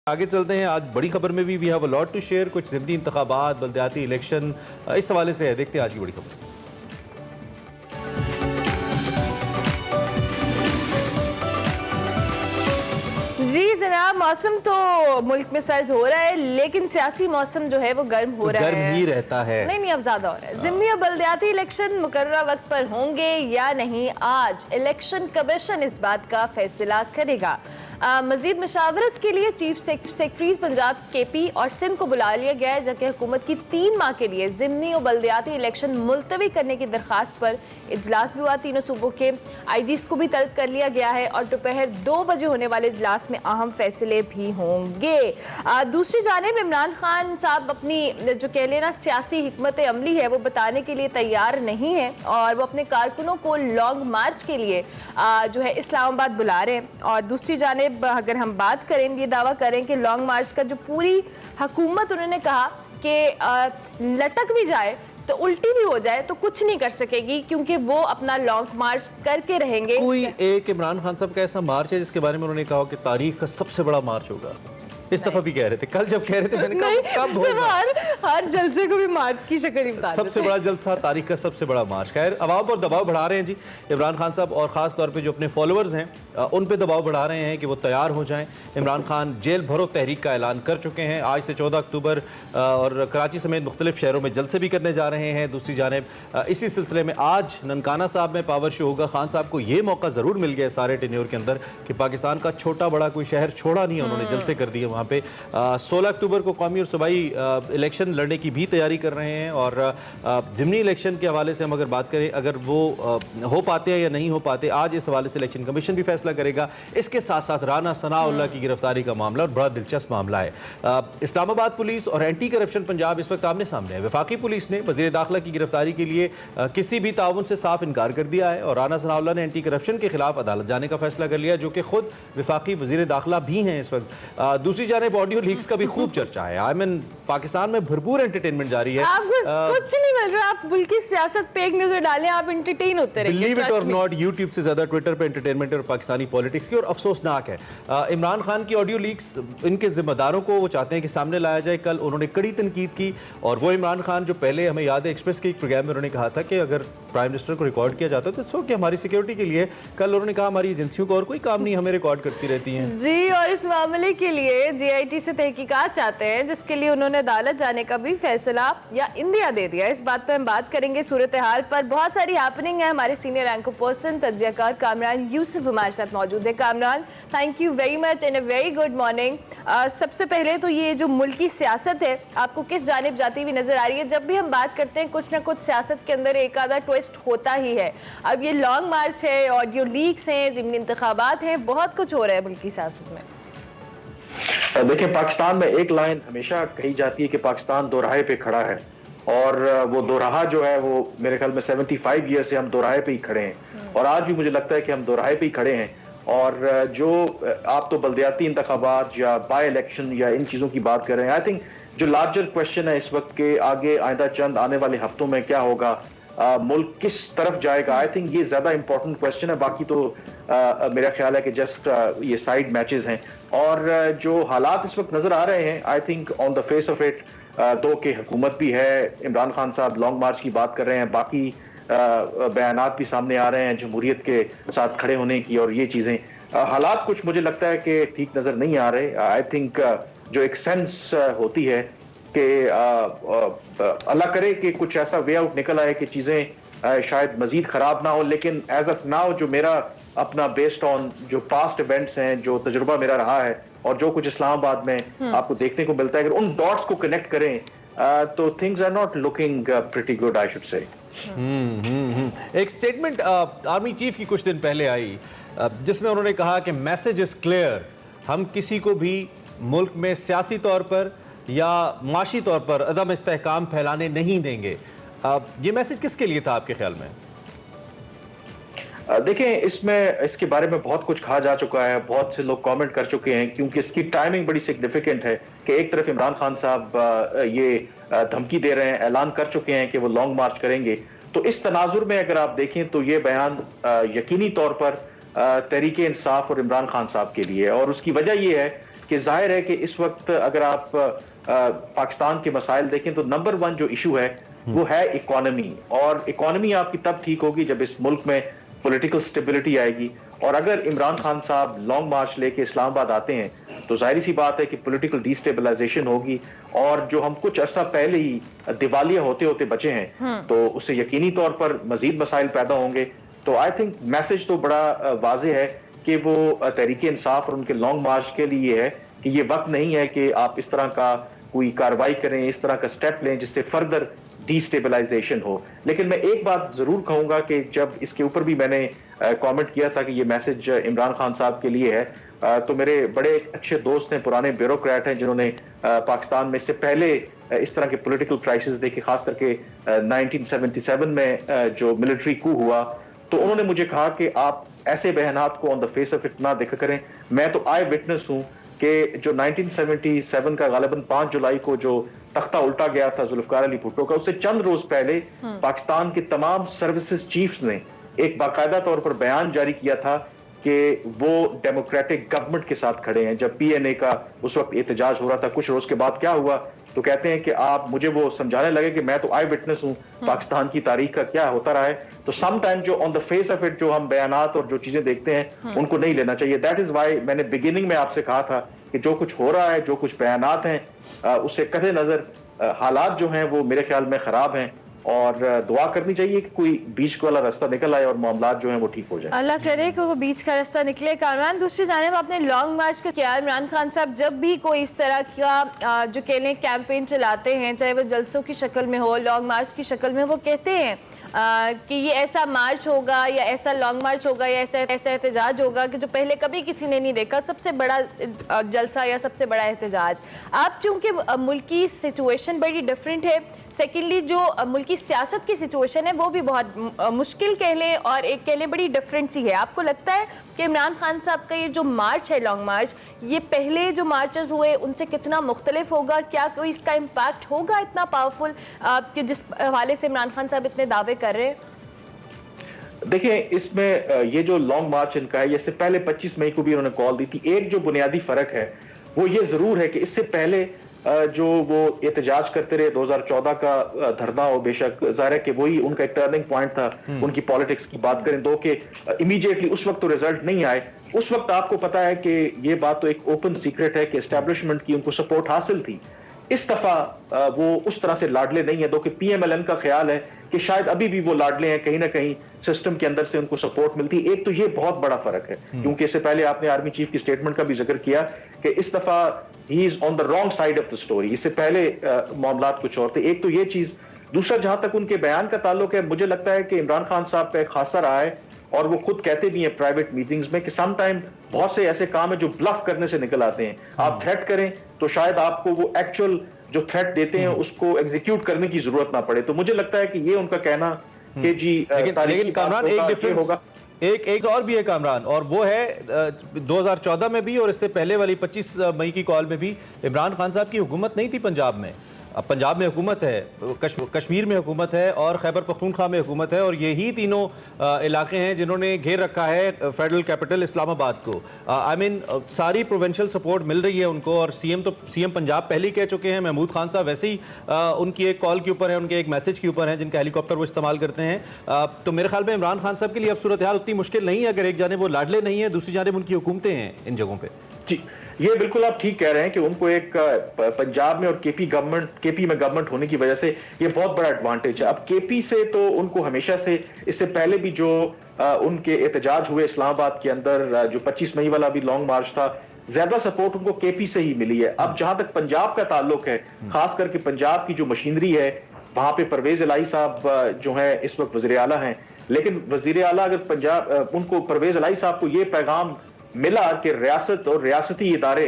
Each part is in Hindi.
आगे चलते हैं। आज बड़ी खबर में भी we have a lot to share. कुछ ज़िमनी इंतखाबात, बल्दियाती इलेक्शन, इस हवाले से है। देखते हैं आज की बड़ी खबर। जी जनाब, मौसम तो मुल्क में सर्द हो रहा है, लेकिन सियासी मौसम जो है वो गर्म हो रहा है। गर्म ही रहता है। नहीं, अब ज्यादा हो रहा है। ज़िमनी और बल्दियाती इलेक्शन मुकर्ररा वक्त पर होंगे या नहीं, आज इलेक्शन कमीशन इस बात का फैसला करेगा। मजीद मशावरत के लिए चीफ सेक्रेटरीज पंजाब, केपी और सिंध को बुला लिया गया है, जबकि हुकूमत की 3 माह के लिए ज़िमनी और बल्दियाती इलेक्शन मुलतवी करने की दरख्वास्त पर इजलास भी हुआ। तीनों सूबों के IGs को भी तलब कर लिया गया है और दोपहर 2 बजे होने वाले इजलास में अहम फैसले भी होंगे। दूसरी जानिब इमरान खान साहब अपनी जो कह लेना सियासी हिकमत अमली है वो बताने के लिए तैयार नहीं है और वो अपने कारकुनों को लॉन्ग मार्च के लिए जो है इस्लामाबाद बुला रहे हैं। और दूसरी जानिब अगर हम बात करें, ये दावा करें कि लॉन्ग मार्च का जो पूरी हुकूमत, उन्होंने कहा कि लटक भी जाए तो उल्टी भी हो जाए तो कुछ नहीं कर सकेगी, क्योंकि वो अपना लॉन्ग मार्च करके रहेंगे। कोई एक इमरान खान साहब का ऐसा मार्च है जिसके बारे में उन्होंने कहा कि तारीख का सबसे बड़ा मार्च होगा? इस दफा भी कह रहे थे, कल जब कह रहे थे मैंने कहा कब होगा? हर जलसे को भी मार्च की शक्ल ही बता सबसे बड़ा जलसा, तारीख का सबसे बड़ा मार्च। खैर, अवाम पर दबाव बढ़ा रहे हैं जी इमरान खान साहब, और ख़ास तौर पे जो अपने फॉलोअर्स हैं उन पे दबाव बढ़ा रहे हैं कि वो तैयार हो जाएं। इमरान खान जेल भरो तहरीक का ऐलान कर चुके हैं। आज से 14 अक्टूबर और कराची समेत मुख्तलिफ शहरों में जलसे भी करने जा रहे हैं। दूसरी जानिब इसी सिलसिले में आज ननकाना साहब में पावर शो होगा। खान साहब को ये मौका ज़रूर मिल गया सारे टेन्योर के अंदर कि पाकिस्तान का छोटा बड़ा कोई शहर छोड़ा नहीं है उन्होंने, जलसे कर दिए वहाँ पे। 16 अक्टूबर को कौमी और सूबाई इलेक्शन लड़ने की भी तैयारी कर रहे हैं। और ज़िमनी इलेक्शन के हवाले से हम अगर बात करें, अगर वो हो पाते हैं या नहीं हो पाते, आज इस हवाले से इलेक्शन कमीशन भी फैसला करेगा। इसके साथ साथ राना सनाउल्लाह की गिरफ्तारी का मामला और बड़ा दिलचस्प मामला है। इस्लामाबाद पुलिस और एंटी करप्शन पंजाब इस वक्त आमने सामने है। वफाकी पुलिस ने वज़ीर दाखिला की गिरफ्तारी के लिए किसी भी ताउन से साफ इनकार कर दिया है और राना सनाउल्लाह ने एंटी करप्शन के खिलाफ अदालत जाने का फैसला कर लिया, जो कि खुद वफाकी वज़ीर दाखिला भी हैं इस वक्त। दूसरी जानिब ऑडियो लीक्स का भी खूब चर्चा है। आई मीन पाकिस्तान में भरपूर एंटरटेनमेंट जारी है। आपको कुछ नहीं मिल रहा, आप मुल्क की सियासत पे एक नजर डालें, आप एंटरटेन होते रहिए। बिलीव इट और नॉट, यूट्यूब से ज्यादा ट्विटर पे एंटरटेनमेंट और पाकिस्तानी पॉलिटिक्स की। और अफसोसनाक है इमरान खान की ऑडियो लीक्स, इनके जिम्मेदारों को वो चाहते हैं कि सामने लाया जाए। कल उन्होंने कड़ी तनकीद की और वो इमरान खान जो पहले हमें याद है एक्सप्रेस के एक प्रोग्राम में उन्होंने कहा था कि अगर प्राइम मिनिस्टर को रिकॉर्ड किया जाता तो इसको कि हमारी सिक्योरिटी के लिए। कल उन्होंने कहा हमारी एजेंसियों को और कोई काम नहीं, हमें रिकॉर्ड करती रहती हैं जी। और इस मामले के लिए DIT से तहकीकात चाहते हैं, जिसके लिए उन्होंने अदालत जाने का भी फैसला या इंदिया दे दिया। इस बात पर हम बात करेंगे। सूरत हाल पर बहुत सारी हैपनिंग है। हमारे सीनियर एंकर पर्सन तज्जियाकार कामरान यूसुफ हमारे साथ मौजूद है। Kamran, thank you very much and a very good morning. सबसे पहले तो ये जो मुल्क की सियासत है आपको किस जानिब जाती हुई नजर आ रही है? जब भी हम बात करते हैं कुछ ना कुछ सियासत के अंदर एक आधा ट्विस्ट होता ही है। अब ये लॉन्ग मार्च है, ऑडियो लीक्स हैं, ज़िमनी इंतखाबात हैं, बहुत कुछ हो रहा है मुल्क की सियासत में। देखिए, पाकिस्तान में एक लाइन हमेशा कही जाती है कि पाकिस्तान दोराहे पे खड़ा है, और वो दोराहा जो है वो मेरे ख्याल में 75 ईयर से हम दोराहे पे ही खड़े हैं। और आज भी मुझे लगता है कि हम दोराहे पे ही खड़े हैं। और जो आप तो बल्दियाती इंतखाबात या बाय इलेक्शन या इन चीज़ों की बात कर रहे हैं, आई थिंक जो लार्जर क्वेश्चन है इस वक्त के आगे आइंदा चंद आने वाले हफ्तों में क्या होगा, मुल्क किस तरफ जाएगा, आई थिंक ये ज्यादा इंपॉर्टेंट क्वेश्चन है। बाकी तो मेरा ख्याल है कि जस्ट ये साइड मैचेस हैं। और जो हालात इस वक्त नजर आ रहे हैं, I think on the face of it, दो के हुकूमत भी है, इमरान खान साहब लॉन्ग मार्च की बात कर रहे हैं, बाकी बयानात भी सामने आ रहे हैं जमहूरियत के साथ खड़े होने की, और ये चीजें हालात कुछ मुझे लगता है कि ठीक नजर नहीं आ रहे। आई थिंक जो एक सेंस होती है कि अल्लाह करे कि कुछ ऐसा वे आउट निकल आए कि चीजें शायद मजीद खराब ना हो। लेकिन एज ऑफ नाउ जो मेरा अपना बेस्ड ऑन जो पास्ट इवेंट्स हैं, जो तजुर्बा मेरा रहा है और जो कुछ इस्लामाबाद में आपको देखने को मिलता है, अगर उन डॉट्स को कनेक्ट करें तो things are not looking pretty good, I should say. एक स्टेटमेंट आर्मी चीफ की कुछ दिन पहले आई जिसमें उन्होंने कहा कि मैसेज इज क्लियर, हम किसी को भी मुल्क में सियासी तौर पर या माशी तौर पर अदम इस्तेहकाम फैलाने नहीं देंगे। ये मैसेज किसके लिए था आपके ख्याल में? देखें, इसमें इसके बारे में बहुत कुछ कहा जा चुका है, बहुत से लोग कमेंट कर चुके हैं, क्योंकि इसकी टाइमिंग बड़ी सिग्निफिकेंट है कि एक तरफ इमरान खान साहब ये धमकी दे रहे हैं, ऐलान कर चुके हैं कि वो लॉन्ग मार्च करेंगे। तो इस तनाजुर में अगर आप देखें तो ये बयान यकीनी तौर पर तहरीक इंसाफ और इमरान खान साहब के लिए, और उसकी वजह ये है कि जाहिर है कि इस वक्त अगर आप पाकिस्तान के मसाइल देखें तो नंबर 1 जो इशू है वो है इकोनॉमी, और इकोनॉमी आपकी तब ठीक होगी जब इस मुल्क में पॉलिटिकल स्टेबिलिटी आएगी। और अगर इमरान खान साहब लॉन्ग मार्च लेके इस्लामाबाद आते हैं तो जाहिर सी बात है कि पॉलिटिकल डिस्टेबलाइजेशन होगी, और जो हम कुछ अरसा पहले ही दिवालिया होते होते बचे हैं तो उससे यकीनी तौर पर मजीद मसाइल पैदा होंगे। तो आई थिंक मैसेज तो बड़ा वाज़ेह है कि वो तहरीक इंसाफ और उनके लॉन्ग मार्च के लिए है कि ये वक्त नहीं है कि आप इस तरह का कोई कार्रवाई करें, इस तरह का स्टेप लें जिससे फर्दर डिस्टेबलाइजेशन हो। लेकिन मैं एक बात जरूर कहूंगा कि जब इसके ऊपर भी मैंने कमेंट किया था कि ये मैसेज इमरान खान साहब के लिए है, तो मेरे बड़े अच्छे दोस्त हैं, पुराने ब्यूरोक्रेट हैं जिन्होंने पाकिस्तान में इससे पहले इस तरह के पॉलिटिकल क्राइसिस देखे, खास करके 1977 में जो मिलिट्री कू हुआ, तो उन्होंने मुझे कहा कि आप ऐसे बयानात को on the face of it ना देखा करें। मैं तो आई विटनेस हूं कि जो 1977 का गालिबन 5 जुलाई को जो तख्ता उल्टा गया था जुल्फकार अली भुट्टो का, उससे चंद रोज पहले पाकिस्तान के तमाम सर्विसेज चीफ्स ने एक बाकायदा तौर पर बयान जारी किया था कि वो डेमोक्रेटिक गवर्नमेंट के साथ खड़े हैं। जब पीएनए का उस वक्त एहतजाज हो रहा था, कुछ रोज के बाद क्या हुआ तो कहते हैं कि आप मुझे वो समझाने लगे कि मैं तो आई विटनेस हूं पाकिस्तान की तारीख का क्या होता रहा है। तो सम टाइम जो on the face of it जो हम बयानात और जो चीजें देखते हैं उनको नहीं लेना चाहिए। दैट इज वाई मैंने बिगिनिंग में आपसे कहा था कि जो कुछ हो रहा है, जो कुछ बयानात हैं, उससे कदे नजर हालात जो हैं वो मेरे ख्याल में खराब हैं, और दुआ करनी चाहिए कि कोई बीच वाला रास्ता निकल आए और मामलात जो हैं वो ठीक हो जाए। अल्लाह करे कि वो बीच का रास्ता निकले। कामरान, दूसरी जानिब आपने लॉन्ग मार्च का क्या, इमरान खान साहब जब भी कोई इस तरह का जो कह लें कैंपेन चलाते हैं, चाहे वो जलसों की शक्ल में हो, लॉन्ग मार्च की शक्ल में, वो कहते हैं कि ये ऐसा मार्च होगा या ऐसा लॉन्ग मार्च होगा या ऐसा एहतजाज होगा कि जो पहले कभी किसी ने नहीं देखा, सबसे बड़ा जलसा या सबसे बड़ा एहतजाज। आप चूंकि मुल्की सिचुएशन बड़ी डिफरेंट है, सेकेंडली जो मुल्की सियासत की सिचुएशन है वो भी बहुत मुश्किल कह लें और एक कह लें बड़ी डिफरेंट सी है, आपको लगता है कि इमरान खान साहब का ये जो मार्च है लॉन्ग मार्च, ये पहले जो मार्चेस हुए उनसे कितना मुख्तलिफ होगा? क्या कोई इसका इम्पैक्ट होगा इतना पावरफुल कि जिस हवाले से इमरान खान साहब इतने दावे कर रहे हैं? देखिए, इसमें ये जो लॉन्ग मार्च इनका है, इससे पहले 25 मई को भी उन्होंने कॉल दी थी। एक जो बुनियादी फर्क है वो ये जरूर है कि इससे पहले जो वो एहतजाज करते रहे 2014 का धरना, हो बेशक जाहिर है कि वही उनका एक टर्निंग पॉइंट था उनकी पॉलिटिक्स की बात करें दो कि इमीडिएटली उस वक्त तो रिजल्ट नहीं आए। उस वक्त आपको पता है कि ये बात तो एक ओपन सीक्रेट है कि एस्टेब्लिशमेंट की उनको सपोर्ट हासिल थी। इस दफा वो उस तरह से लाडले नहीं है, दो कि पीएमएलएन का ख्याल है कि शायद अभी भी वो लाडले हैं, कहीं ना कहीं सिस्टम के अंदर से उनको सपोर्ट मिलती है। एक तो ये बहुत बड़ा फर्क है, क्योंकि इससे पहले आपने आर्मी चीफ की स्टेटमेंट का भी जिक्र किया कि इस दफा he is on the wrong side of the story. इससे पहले मामलात कुछ और थे। एक तो ये चीज, दूसरा जहां तक उनके बयान का ताल्लुक है, मुझे लगता है कि इमरान खान साहब का एक खासा रहा है, और वो खुद कहते भी हैं प्राइवेट मीटिंग्स में कि सम टाइम बहुत से ऐसे काम है जो ब्लफ करने से निकल आते हैं। आप थ्रेट करें तो शायद आपको वो एक्चुअल जो थ्रेट देते हैं उसको एग्जीक्यूट करने की जरूरत ना पड़े। तो मुझे लगता है कि ये उनका कहना कि जी लेकिन कामरान एक डिफरेंस होगा, एक और भी है कामरान, और वो है 2014 में भी और इससे पहले वाली 25 मई की कॉल में भी इमरान खान साहब की हुकूमत नहीं थी पंजाब में। अब पंजाब में हुकूमत है, कश्मीर में हुकूमत है और खैबर पख्तूनख्वा में हुकूमत है, और यही तीनों इलाके हैं जिन्होंने घेर रखा है फेडरल कैपिटल इस्लामाबाद को। आई मीन सारी प्रोविंशियल सपोर्ट मिल रही है उनको, और सीएम पंजाब पहले ही कह चुके हैं। महमूद खान साहब वैसे ही उनकी एक कॉल के ऊपर है, उनके एक मैसेज के ऊपर है जिनका हेलीकॉप्टर वो इस्तेमाल करते हैं। तो मेरे ख्याल में इमरान खान साहब के लिए अब सूरत हाल उतनी मुश्किल नहीं है, अगर एक जानिब वो लाडले नहीं है, दूसरी जानिब उनकी हुकूमतें हैं इन जगहों पर। जी, ये बिल्कुल आप ठीक कह रहे हैं कि उनको एक पंजाब में और केपी में गवर्नमेंट होने की वजह से ये बहुत बड़ा एडवांटेज है। अब केपी से तो उनको हमेशा से, इससे पहले भी जो उनके एहतजाज हुए इस्लामाबाद के अंदर, जो 25 मई वाला भी लॉन्ग मार्च था, ज्यादा सपोर्ट उनको केपी से ही मिली है। अब जहां तक पंजाब का ताल्लुक है, खास करके पंजाब की जो मशीनरी है, वहां पे परवेज इलाही साहब जो है इस वक्त वजीर आला हैं, लेकिन वजीर आला अगर पंजाब, उनको परवेज इलाही साहब को ये पैगाम मिला कि रियासत और रियासती इदारे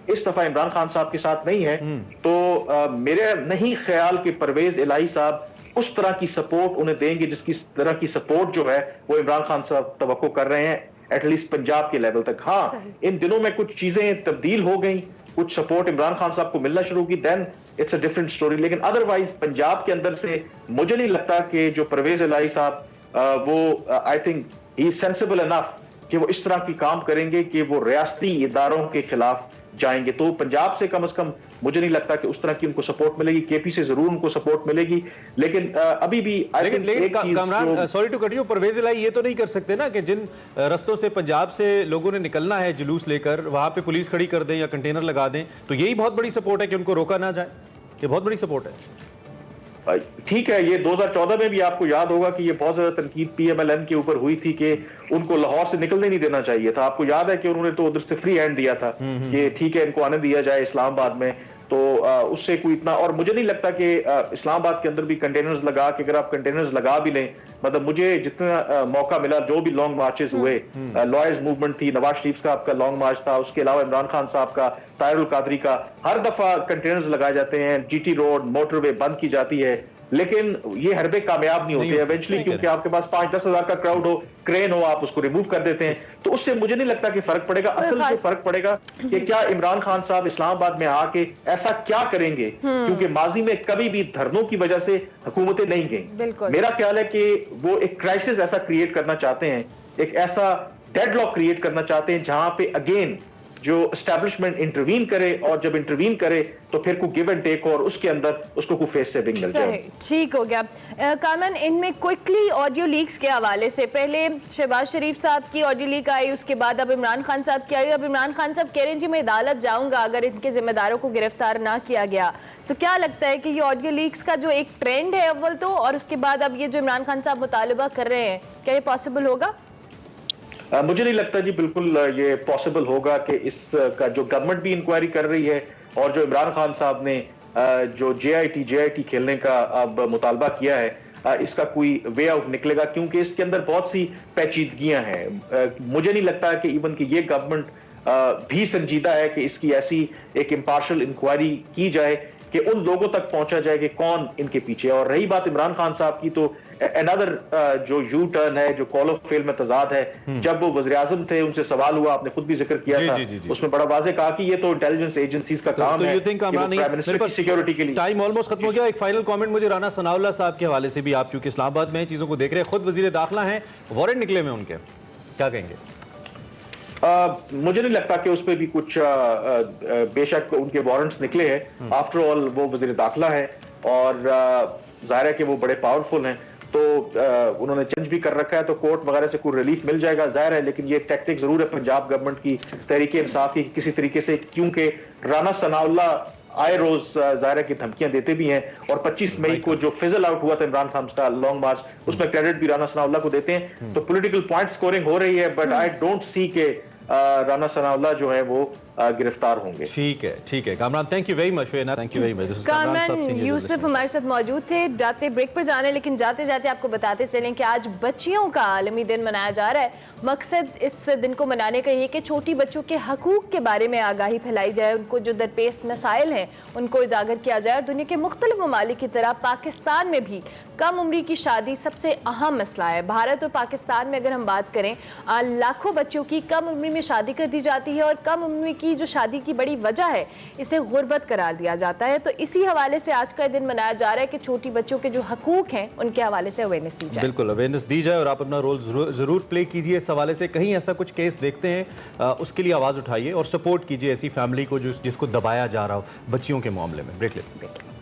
इस दफा इमरान खान साहब के साथ नहीं है, तो मेरे नहीं ख्याल कि परवेज इलाही साहब उस तरह की सपोर्ट उन्हें देंगे जिसकी तरह की सपोर्ट जो है वो इमरान खान साहब तवक्को कर रहे हैं, एटलीस्ट पंजाब के लेवल तक। हाँ, इन दिनों में कुछ चीजें तब्दील हो गई, कुछ सपोर्ट इमरान खान साहब को मिलना शुरू की, then it's a different story. लेकिन अदरवाइज पंजाब के अंदर से मुझे नहीं लगता कि जो परवेज इलाही साहब वो I think he is sensible enough कि वो इस तरह की काम करेंगे कि वो रियासती इदारों के खिलाफ जाएंगे। तो पंजाब से कम मुझे नहीं लगता कि उस तरह की उनको सपोर्ट मिलेगी। केपी से जरूर उनको सपोर्ट मिलेगी, लेकिन अभी भी लेकिन Kamran, sorry to cut you, Pervez Elahi ये तो नहीं कर सकते ना कि जिन रस्तों से पंजाब से लोगों ने निकलना है जुलूस लेकर, वहां पे पुलिस खड़ी कर दें या कंटेनर लगा दें, तो यही बहुत बड़ी सपोर्ट है कि उनको रोका ना जाए। ये बहुत बड़ी सपोर्ट है। ठीक है, ये 2014 में भी आपको याद होगा कि ये बहुत ज्यादा तनकीद पीएमएलएन के ऊपर हुई थी कि उनको लाहौर से निकलने नहीं देना चाहिए था। आपको याद है कि उन्होंने तो उधर से फ्री हैंड दिया था कि ठीक है इनको आने दिया जाए इस्लामाबाद में। तो उससे कोई इतना, और मुझे नहीं लगता कि इस्लामाबाद के अंदर भी कंटेनर्स लगा के, अगर आप कंटेनर्स लगा भी लें, मतलब मुझे जितना मौका मिला, जो भी लॉन्ग मार्चेस हुए, लॉयर्स मूवमेंट थी, नवाज शरीफ का आपका लॉन्ग मार्च था, उसके अलावा इमरान खान साहब का, ताहिरुल कादरी का, हर दफा कंटेनर्स लगाए जाते हैं, जीटी रोड मोटरवे बंद की जाती है, लेकिन ये हरबे कामयाब नहीं होते एवेंचुअली, क्योंकि आपके पास 5-10 हजार का क्राउड हो, क्रेन हो, आप उसको रिमूव कर देते हैं। तो उससे मुझे नहीं लगता कि फर्क पड़ेगा। असल जो फर्क पड़ेगा कि क्या इमरान खान साहब इस्लामाबाद में आके ऐसा क्या करेंगे, क्योंकि माजी में कभी भी धरनों की वजह से हुकूमतें नहीं गई। मेरा ख्याल है कि वो एक क्राइसिस ऐसा क्रिएट करना चाहते हैं, एक ऐसा डेडलॉक क्रिएट करना चाहते हैं जहां पे अगेन जो एस्टैब्लिशमेंट इंटरवीन करे, और जब इंटरवीन करे तो फिर को गिव एंड टेक, और उसके अंदर उसको कोई फेस सेविंग मिल जाए। ठीक हो गया। कामन, इनमें क्विकली ऑडियो लीक्स के हवाले से, पहले शहबाज शरीफ साहब की ऑडियो लीक आई, उसके बाद अब इमरान खान साहब की आई। अब इमरान खान साहब कह रहे हैं जी मैं अदालत जाऊंगा अगर इनके जिम्मेदारों को गिरफ्तार ना किया गया। सो क्या लगता है कि ये ऑडियो लीक्स का जो एक ट्रेंड है अव्वल तो, और उसके बाद अब ये जो इमरान खान साहब मुतालबा कर रहे हैं, क्या ये पॉसिबल होगा? मुझे नहीं लगता जी बिल्कुल ये पॉसिबल होगा कि इसका जो गवर्नमेंट भी इंक्वायरी कर रही है, और जो इमरान खान साहब ने जो जेआईटी खेलने का अब मुतालबा किया है, इसका कोई वे आउट निकलेगा, क्योंकि इसके अंदर बहुत सी पेचीदगियां हैं। मुझे नहीं लगता कि इवन कि ये गवर्नमेंट भी संजीदा है कि इसकी ऐसी एक इम्पार्शियल इंक्वायरी की जाए कि उन लोगों तक पहुंचा जाए कि कौन इनके पीछे। और रही बात इमरान खान साहब की, तो अनदर जो यू टर्न है, जो कॉल ऑफ फेल में तजाद है, जब वो वज़ीर आज़म थे उनसे सवाल हुआ, आपने खुद भी जिक्र किया था, उसमें बड़ा वाज़ेह कहा कि ये तो इंटेलिजेंस एजेंसीज का काम है। सिक्योरिटी के लिए टाइम ऑलमोस्ट खत्म हो गया। एक फाइनल कमेंट मुझे राना सनाउल्लाह साहब के हवाले से भी, आप चूंकि इस्लामाबाद में चीजों को देख रहे हैं, खुद वजीर दाखिला हैं, वारंट निकले में उनके, क्या कहेंगे? मुझे नहीं लगता कि उस पर भी कुछ बेशक उनके वारंट्स निकले हैं, आफ्टर ऑल वो वजीर दाखिला है, और जाहिर है कि वो बड़े पावरफुल हैं, तो उन्होंने चेंज भी कर रखा है, तो कोर्ट वगैरह से कोई रिलीफ मिल जाएगा जाहिर है। लेकिन ये टैक्टिक जरूर है पंजाब गवर्नमेंट की, तहरीक इंसाफ की, किसी तरीके से, क्योंकि राना सनाउल्लाह आए रोज जाहिर है की धमकियां देते भी हैं, और 25 मई को जो फिजल आउट हुआ था इमरान खान का लॉन्ग मार्च, उसमें क्रेडिट भी राना सनाउल्लाह को देते हैं। तो पॉलिटिकल पॉइंट स्कोरिंग हो रही है, बट आई डोंट सी के राना सनाउल्लाह जो है वो गिरफ्तार होंगे। ठीक है Kamran, thank you very much. Thank you very much. Kamran Yusuf हमारे साथ मौजूद थे। जाते ब्रेक पर जाने, लेकिन जाते जाते आपको बताते चलें कि आज बच्चियों का आलमी दिन मनाया जा रहा है। मकसद इस दिन को मनाने का ये कि छोटी बच्चों के हकूक के बारे में आगाही फैलाई जाए, उनको जो दरपेश मसाइल हैं उनको उजागर किया जाए। और दुनिया के मुख्तलिफ ममालिक की तरह पाकिस्तान में भी कम उम्री की शादी सबसे अहम मसला है। भारत और पाकिस्तान में अगर हम बात करें, लाखों बच्चों की कम उम्र में शादी कर दी जाती है, और कम उम्र की जो शादी की बड़ी वजह है इसे गुर्बत करार दिया जाता है। तो इसी हवाले से आज का दिन मनाया जा रहा है कि छोटी बच्चों के जो हकूक हैं उनके हवाले से अवेयरनेस दी जाए। बिल्कुल अवेयरनेस दी जाए, और आप अपना रोल जरूर प्ले कीजिए इस हवाले से। कहीं ऐसा कुछ केस देखते हैं उसके लिए आवाज़ उठाइए और सपोर्ट कीजिए ऐसी फैमिली को जिसको दबाया जा रहा हो बच्चियों के मामले में। ब्रेक लेते हैं।